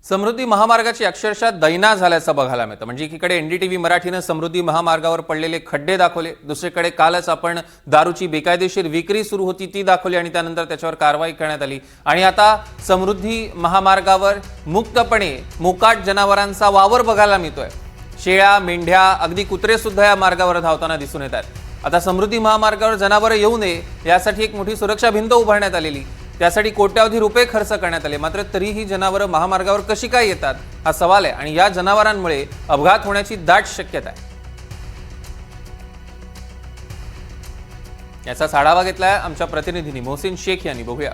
समृद्धी महामार्गाची अक्षरशः दैना झाल्याचं बघायला मिळतं। म्हणजे एकीकडे एनडीटीव्ही मराठीने समृद्धी महामार्गावर पडलेले खड्डे दाखवले, दुसरीकडे कालच आपण दारूची बेकायदेशीर विक्री सुरू होती ती दाखवली आणि त्यानंतर त्याच्यावर कारवाई करण्यात आली। आणि आता समृद्धी महामार्गावर मुक्तपणे मोकाट जनावरांचा वावर बघायला मिळतोय। शेळ्या, मेंढ्या, अगदी कुत्रे सुद्धा या मार्गावर धावताना दिसून येतात। आता समृद्धी महामार्गावर जनावरे येऊ नये यासाठी एक मोठी सुरक्षा भिंत उभारण्यात आलेली, त्यासाठी कोट्यावधी रुपये खर्च करण्यात आले। मात्र तरीही जनावरं महामार्गावर कशी काय येतात हा सवाल आहे आणि या जनावरांमुळे अपघात होण्याची दाट शक्यता आहे। याचा आढावा घेतलाय आमच्या प्रतिनिधींनी मोहसिन शेख यांनी। बघूया।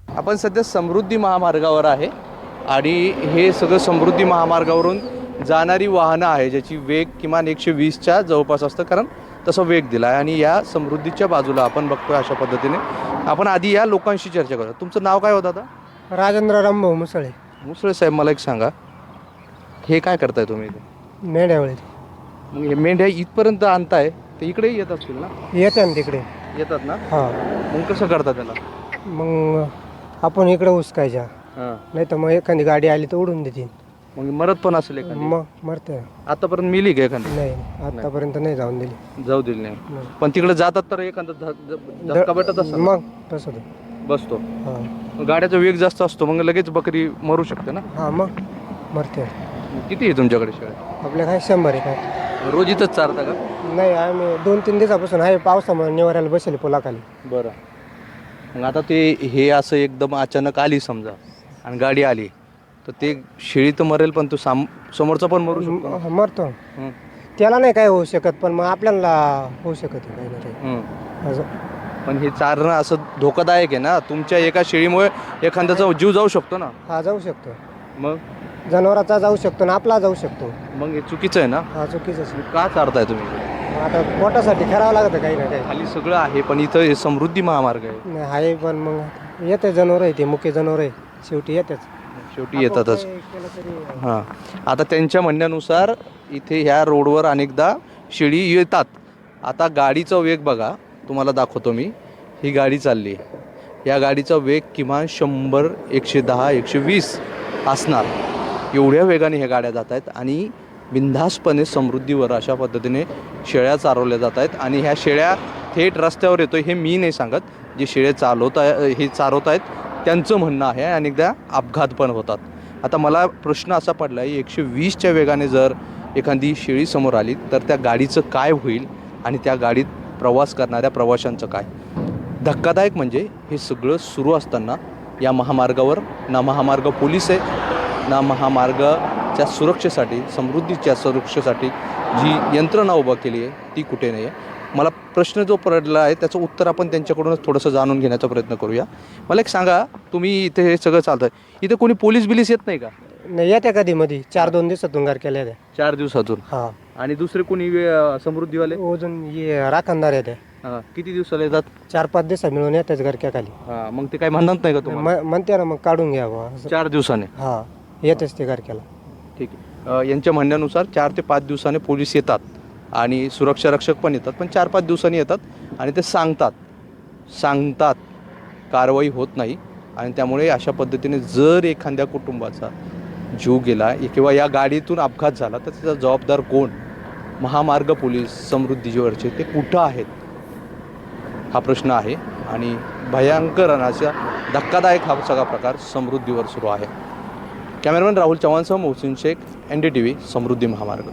आपण सध्या समृद्धी महामार्गावर आहे आणि हे सगळं समृद्धी महामार्गावरून जाणारी वाहनं आहे ज्याची वेग किमान 120च्या जवळपास असतं, कारण तसा वेग दिला आहे। आणि या समृद्धीच्या बाजूला आपण बघतोय अशा पद्धतीने। आपण आधी या लोकांशी चर्चा करूया। तुमचं नाव काय होतं आता? राजेंद्र रामभाऊ मुसळे। मुसळे साहेब, मला एक सांगा, हे काय करताय तुम्ही इथे? मेंढ्यावळी मग हे मेंढ्या इथपर्यंत आणताय ते इकडे येत असतील ना? येते ना तिकडे येतात ना? हां, मग कसं करता त्याला? मग आपण इकडे उचकायच्या, हां, नाही तर मग एखादी गाडी आली तर उडून देतील। मग मरत पण असेल एखादी? मग मरते। आतापर्यंत मिली का एखादी? नाही, आतापर्यंत नाही जाऊन दिली। जाऊ दिली नाही, नाही। पण तिकडे जातात तर एखादा धक्का भेटत असेल? मग तसं बसतो। हां गाड्याचा वेग जास्त असतो, मग लगेच बकरी मरू शकते ना? हां, मग मरते। किती आहे तुमच्याकडे शेळ्या? आपल्या काय 100 आहे काय? रोज इथंच चारता का? नाही, आम्ही 2-3 दिवसापासून आहे, पावसामुळे निवाऱ्याला बसले पुलाखाली। बरं, मग आता ते हे असं एकदम अचानक आली समजा आणि गाडी आली तर ते शेळी तर मरेल, पण तो समोरचा पण मरू शकतो? मरतो। हं. त्याला नाही काय होऊ शकत, पण मग आपल्याला होऊ शकत आहे काही ना काही हं. असं। पण हे चारणं असं धोकादायक आहे ना? तुमच्या एका शेळीमुळे एखाद्याचा जीव जाऊ शकतो ना? हा, जाऊ शकतो। मग जनावराचा जाऊ शकतो ना, आपला जाऊ शकतो। मग हे चुकीचं आहे ना? हा, चुकीचं आहे। का चारताय तुम्ही? आता पोटासाठी करावं लागतं काही ना काही। खाली सगळं आहे, पण इथं हे समृद्धी महामार्ग आहे। नाही आहे, पण मग येते जनावर आहे, ते मुख्य जनावर आहे, शेवटी येतेच, शेवटी येतातच। काही केलं तरी। हां, आता त्यांच्या म्हणण्यानुसार इथे ह्या रोडवर अनेकदा शेळी येतात। आता गाडीचा वेग बघा, तुम्हाला दाखवतो मी। ही गाडी चालली, या गाडीचा वेग किमान 100, 110, 120 असणार। एवढ्या वेगाने ह्या गाड्या जात आहेत आणि बिनधास्तपणे समृद्धीवर अशा पद्धतीने शेळ्या चारवल्या जात आहेत। आणि ह्या शेळ्या थेट रस्त्यावर येतो हे मी नाही सांगत, जे शेळे चारवत आहेत त्यांचं म्हणणं आहे। अनेकदा अपघात पण होतात। आता मला प्रश्न असा पडला आहे, 120च्या वेगाने जर एखादी शेळी समोर आली तर त्या गाडीचं काय होईल आणि त्या गाडीत प्रवास करणाऱ्या प्रवाशांचं काय? धक्कादायक म्हणजे हे सगळं सुरू असताना या महामार्गावर ना महामार्ग पोलीस आहे, ना महामार्गाच्या सुरक्षेसाठी, समृद्धीच्या सुरक्षेसाठी जी यंत्रणा उभा केली आहे ती कुठे नाही आहे। मला प्रश्न जो पडला आहे त्याचं उत्तर आपण त्यांच्याकडूनच थोडंसं जाणून घेण्याचा प्रयत्न करूया। मला एक सांगा, तुम्ही इथे हे सगळं चालतं आहे, इथे कोणी पोलीस बिलीस येत नाही का? नाही, येते कधी मध्ये 4-2 दिवसातून गार केल्या त्या। 4 दिवसातून? हा, आणि दुसरे कोणी समृद्धीवाले? अजून ये राखणदार येते, किती दिवसाला येतात? 4-5 दिवसा मिळून येतेच घरक्याखाली। हां, मग ते काही म्हणत नाही का तुम्हाला? म्हणते ना, मग काढून घ्यावं 4 दिवसाने? हा, येतेच ते घरक्याला। ठीक आहे। यांच्या म्हणण्यानुसार 4 ते 5 दिवसाने पोलीस येतात आणि सुरक्षा रक्षक पण येतात, पण 4-5 दिवसांनी येतात आणि ते सांगतात कारवाई होत नाही। आणि त्यामुळे अशा पद्धतीने जर एखाद्या कुटुंबाचा जीव गेला किंवा या गाडीतून अपघात झाला तर त्याचा जबाबदार कोण? महामार्ग पोलीस समृद्धीवरचे ते कुठं आहेत हा प्रश्न आहे। आणि भयंकर आणि अशा धक्कादायक हा सगळा प्रकार समृद्धीवर सुरू आहे। कॅमेरामॅन राहुल चव्हाणसह मोहसिन शेख, एनडीटीव्ही, समृद्धी महामार्ग।